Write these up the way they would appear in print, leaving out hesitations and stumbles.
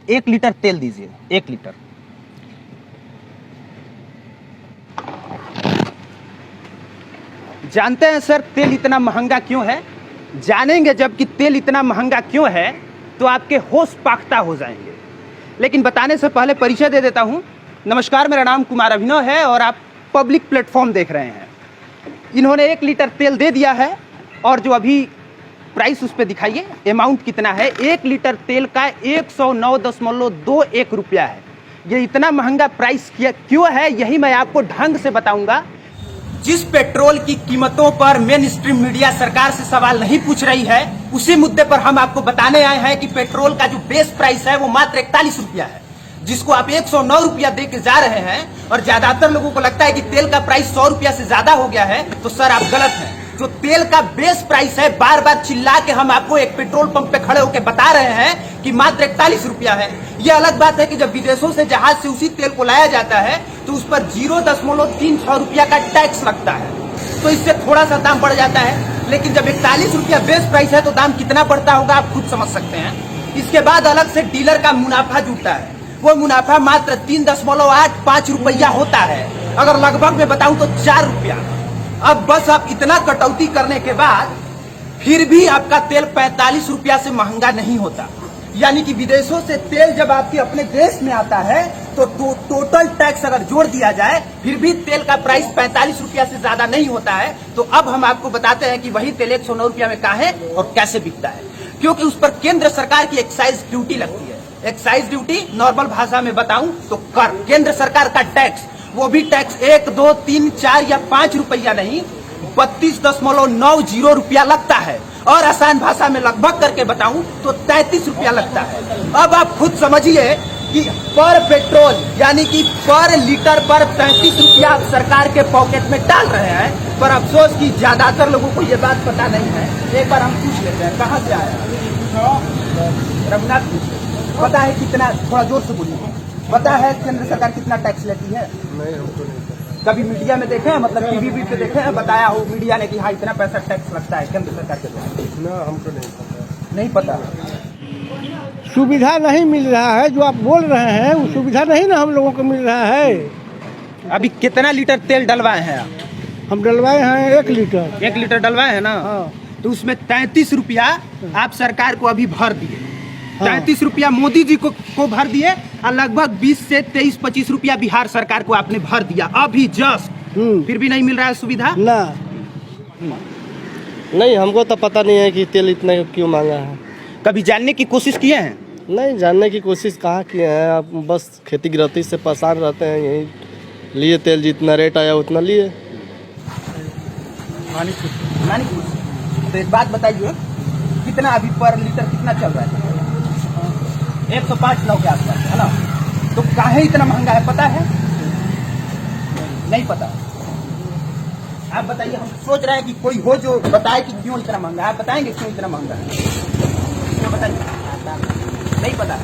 1 litre तेल दीजिए, 1 litre. जानते हैं सर तेल इतना महंगा क्यों है? जानेंगे जब कि तेल इतना महंगा क्यों है तो आपके होश पाख्ता हो जाएंगे। लेकिन बताने से पहले परिचय दे देता हूं। नमस्कार, मेरा नाम कुमार अभिनव है और आप पब्लिक प्लेटफॉर्म देख रहे हैं। इन्होंने 1 लीटर तेल दे दिया है और जो अभी प्राइस उस पर दिखाइए, अमाउंट कितना है। 1 लीटर तेल का 109.21 रुपया है। ये इतना महंगा प्राइस क्यों है, यही मैं आपको ढंग से बताऊंगा। जिस पेट्रोल की कीमतों पर मेन स्ट्रीम मीडिया सरकार से सवाल नहीं पूछ रही है, उसी मुद्दे पर हम आपको बताने आए हैं कि पेट्रोल का जो बेस प्राइस है वो मात्र 41 रुपया है, जिसको आप 109 रुपया दे के जा रहे हैं। और ज्यादातर लोगों को लगता है कि तेल का प्राइस 100 रुपया से ज्यादा हो गया है, तो सर आप गलत हैं। जो तेल का बेस प्राइस है, बार बार चिल्ला के हम आपको एक पेट्रोल पंप पे खड़े होकर बता रहे हैं कि मात्र 41 रुपया है। यह अलग बात है कि जब विदेशों से जहाज से उसी तेल को लाया जाता है तो उस पर 0.36 रुपया का टैक्स लगता है, तो इससे थोड़ा सा दाम बढ़ जाता है। लेकिन जब 41 रुपया बेस प्राइस है तो दाम कितना बढ़ता होगा आप खुद समझ सकते हैं। इसके बाद अलग से डीलर का मुनाफा जुटता है, वो मुनाफा मात्र 3.85 रुपया होता है। अगर लगभग में बताऊं तो 4 रुपया। अब बस आप इतना कटौती करने के बाद फिर भी आपका तेल 45 रुपया से महंगा नहीं होता। यानी कि विदेशों से तेल जब आपके अपने देश में आता है तो टोटल टैक्स अगर जोड़ दिया जाए फिर भी तेल का प्राइस 45 रुपया से ज्यादा नहीं होता है। तो अब हम आपको बताते हैं कि वही तेल 109 रुपया में कहाँ है और कैसे बिकता है। क्योंकि उस पर केंद्र सरकार की एक्साइज ड्यूटी लगती है। एक्साइज ड्यूटी नॉर्मल भाषा में बताऊं तो कर, केंद्र सरकार का टैक्स, वो भी टैक्स 1, 2, 3, 4 या 5 रुपया नहीं, 32.90 रुपया लगता है। और आसान भाषा में लगभग करके बताऊं तो 33 रुपया लगता है। अब आप खुद समझिए कि पर पेट्रोल यानी कि पर लीटर पर 33 रुपया आप सरकार के पॉकेट में डाल रहे हैं। पर अफसोस कि ज्यादातर लोगों को ये बात पता नहीं है। एक बार हम पूछ लेते हैं, कहाँ से आया? रघुनाथ पता है कितना? थोड़ा जोर से बोलिए। पता है केंद्र सरकार कितना टैक्स लेती है? नहीं, हमको नहीं पता। कभी मीडिया में देखे हैं, मतलब टीवी पे देखे हैं, बताया हो मीडिया ने कि हाँ इतना पैसा टैक्स लगता है केंद्र सरकार के द्वारा? ना, हमको नहीं पता। नहीं पता। सुविधा नहीं मिल रहा है, जो आप बोल रहे हैं वो सुविधा नहीं ना हम लोगों को मिल रहा है। अभी कितना लीटर तेल डलवाए हैं आप? हम डलवाए हैं 1 लीटर। 1 लीटर डलवाए हैं ना? हाँ। तो उसमें 33 रुपया आप सरकार को अभी भर दिए। हाँ। 33 रुपया मोदी जी को भर दिए और लगभग 20 से 23-25 रुपया बिहार सरकार को आपने भर दिया अभी जस्ट। फिर भी नहीं मिल रहा है सुविधा ना। नहीं, हमको तो पता नहीं है कि तेल इतना क्यों मांगा है। कभी जानने की कोशिश किए हैं? नहीं, जानने की कोशिश कहाँ किए हैं। आप बस खेती गृहस्थी से परेशान रहते हैं, यही लिए तेल, जितना रेट आया उतना लिए। तो एक बात बताइए, कितना अभी पर लीटर कितना चल रहा है? 105 के आसपास है ना? तो काहे इतना महंगा है पता है? नहीं पता। आप बताइए, हम सोच रहे हैं कि कोई हो जो बताए कि क्यों इतना महंगा है। आप बताएंगे क्यों इतना महंगा है? क्यों बताइए? नहीं पता।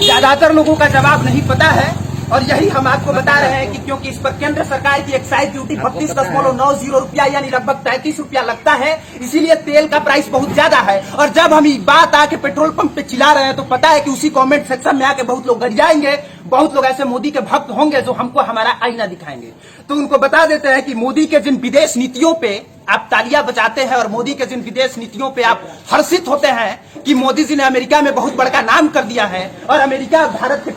ज्यादातर लोगों का जवाब नहीं पता है और यही हम आपको बता रहे हैं कि क्योंकि इस पर केंद्र सरकार की एक्साइज ड्यूटी 32.90 रुपया यानी लगभग 33 रुपया लगता है, इसीलिए तेल का प्राइस बहुत ज्यादा है। और जब हम ये बात आके पेट्रोल पंप पे चिल्ला रहे हैं तो पता है कि उसी कमेंट सेक्शन में आके बहुत लोग गरियाएंगे, बहुत लोग ऐसे मोदी के भक्त होंगे जो हमको हमारा आईना दिखाएंगे। तो उनको बता देते हैं कि मोदी के जिन विदेश नीतियों पे आप तालियां बजाते हैं और मोदी के जिन विदेश नीतियों पे आप हर्षित होते हैं कि मोदी जी ने अमेरिका में बहुत बड़ा नाम कर दिया है और अमेरिका भारत के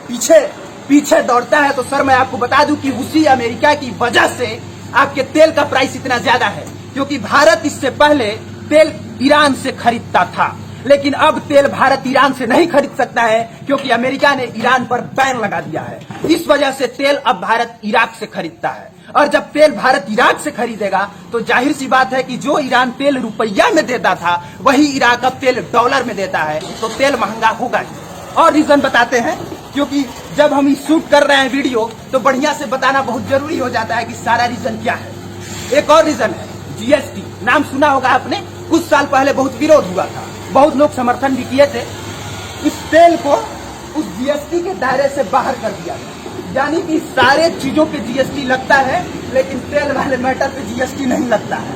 पीछे दौड़ता है, तो सर मैं आपको बता दूं कि उसी अमेरिका की वजह से आपके तेल का प्राइस इतना ज्यादा है। क्योंकि भारत इससे पहले तेल ईरान से खरीदता था, लेकिन अब तेल भारत ईरान से नहीं खरीद सकता है क्योंकि अमेरिका ने ईरान पर बैन लगा दिया है। इस वजह से तेल अब भारत इराक से खरीदता है और जब तेल भारत इराक से खरीदेगा तो जाहिर सी बात है कि जो ईरान तेल रुपया में देता था वही इराक अब तेल डॉलर में देता है, तो तेल महंगा होगा ही। और रीजन बताते हैं, क्योंकि जब हम शूट कर रहे हैं वीडियो तो बढ़िया से बताना बहुत जरूरी हो जाता है कि सारा रीजन क्या है। एक और रीजन है जीएसटी, नाम सुना होगा आपने। कुछ साल पहले बहुत विरोध हुआ था, बहुत लोग समर्थन भी किए थे। इस तेल को उस जीएसटी के दायरे से बाहर कर दिया गया, यानी कि सारे चीजों पे जीएसटी लगता है लेकिन तेल वाले मैटर पे जीएसटी नहीं लगता है।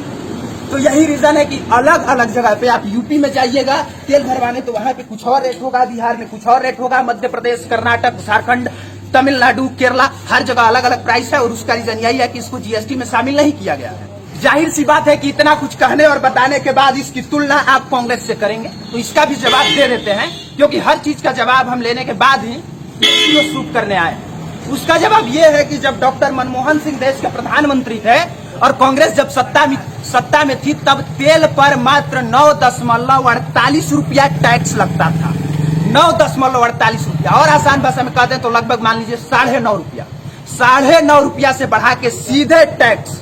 तो यही रीजन है कि अलग अलग जगह पे आप यूपी में जाइएगा तेल भरवाने तो वहां पे कुछ और रेट होगा, बिहार में कुछ और रेट होगा, मध्य प्रदेश, कर्नाटक, झारखंड, तमिलनाडु, केरला, हर जगह अलग अलग प्राइस है। और उसका रीजन यही है कि इसको जीएसटी में शामिल नहीं किया गया है। जाहिर सी बात है कि इतना कुछ कहने और बताने के बाद इसकी तुलना आप कांग्रेस से करेंगे तो इसका भी जवाब दे देते हैं, क्योंकि हर चीज का जवाब हम लेने के बाद ही वीडियो शूट करने आए। उसका जवाब ये है कि जब डॉक्टर मनमोहन सिंह देश के प्रधानमंत्री थे और कांग्रेस जब सत्ता में थी तब तेल पर मात्र 9.48 रुपया टैक्स लगता था। 9.48 रुपया, और आसान भाषा में कहते हैं तो लगभग मान लीजिए 9.5 रुपया। 9.5 रुपया से बढ़ा के सीधे टैक्स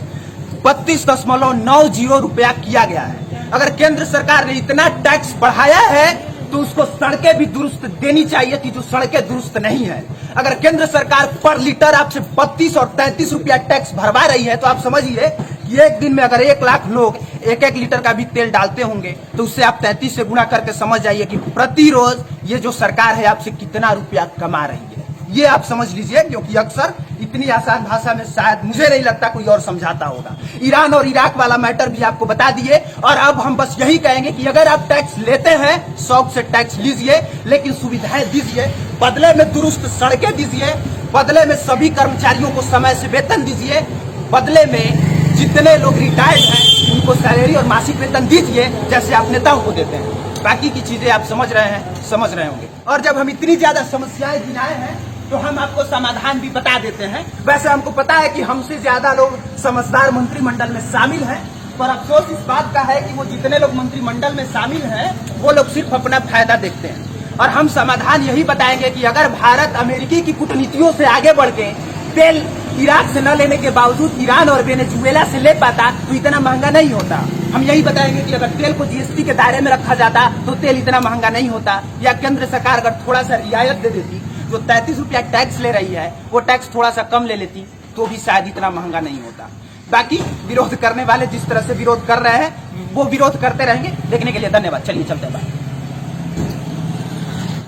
32.90 रुपया किया गया है। अगर केंद्र सरकार ने इतना टैक्स बढ़ाया है तो उसको सड़कें भी दुरुस्त देनी चाहिए थी, जो सड़कें दुरुस्त नहीं है। अगर केंद्र सरकार पर लीटर आपसे 32 और 33 रुपया टैक्स भरवा रही है तो आप समझिए कि एक दिन में अगर 1 लाख लोग 1-1 लीटर का भी तेल डालते होंगे तो उससे आप 33 से गुणा करके समझ जाइए कि प्रतिरोज ये जो सरकार है आपसे कितना रुपया कमा रही है। ये आप समझ लीजिए, क्योंकि अक्सर इतनी आसान भाषा में शायद मुझे नहीं लगता कोई और समझाता होगा। ईरान और इराक वाला मैटर भी आपको बता दिए, और अब हम बस यही कहेंगे कि अगर आप टैक्स लेते हैं शौक से टैक्स लीजिए, लेकिन सुविधाएं दीजिए, बदले में दुरुस्त सड़कें दीजिए, बदले में सभी कर्मचारियों को समय से वेतन दीजिए, बदले में जितने लोग रिटायर्ड हैं उनको सैलरी और मासिक वेतन दीजिए जैसे आप नेताओं को देते हैं। बाकी की चीजें आप समझ रहे होंगे। और जब हम इतनी ज्यादा समस्याएं गिनाए हैं तो हम आपको समाधान भी बता देते हैं। वैसे हमको पता है कि हमसे ज्यादा लोग समझदार मंत्रिमंडल में शामिल हैं, पर अफसोस इस बात का है कि वो जितने लोग मंत्रिमंडल में शामिल हैं वो लोग सिर्फ अपना फायदा देखते हैं। और हम समाधान यही बताएंगे कि अगर भारत अमेरिकी की कूटनीतियों से आगे बढ़ के तेल इराक से न लेने के बावजूद ईरान और वेनेजुएला से ले पाता तो इतना महंगा नहीं होता। हम यही बताएंगे कि अगर तेल को जीएसटी के दायरे में रखा जाता तो तेल इतना महंगा नहीं होता, या केंद्र सरकार अगर थोड़ा सा रियायत दे देती, जो 33 रुपया टैक्स ले रही है वो टैक्स थोड़ा सा कम ले लेती तो भी शायद इतना महंगा नहीं होता। बाकी विरोध करने वाले जिस तरह से विरोध कर रहे हैं वो विरोध करते रहेंगे। देखने के लिए धन्यवाद। चलिए चलते हैं।